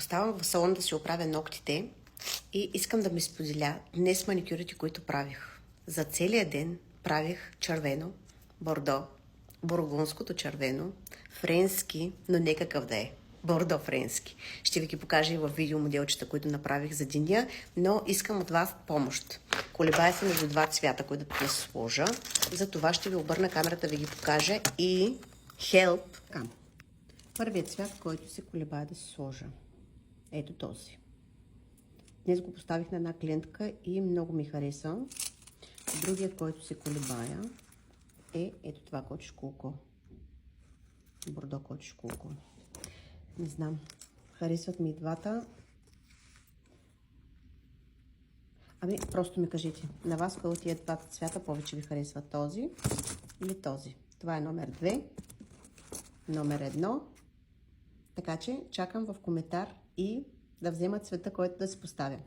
Оставам в салон да си оправя ногтите и искам да ми споделя днес маникюрите, които правих. За целия ден правих червено, бордо, бургундското червено, френски, но не какъв да е. Бордо френски. Ще ви ги покажа и в видеомоделчета, които направих за деня, но искам от вас помощ. Колебая се между два цвята, които да сложа. За това ще ви обърна камерата, ви ги покажа и help. Първият цвят, който се колебая да се сложа. Ето този. Днес го поставих на една клиентка и много ми хареса. Другият, който се колебая, е ето това кочешкулко. Бордо кочешкулко. Не знам. Харесват ми и двата. Просто ми кажете. На вас, кой от тия двата цвята повече ви харесва? Този или този? Това е номер 2. Номер 1. Така че чакам в коментар и да взема цвета, който да се поставя.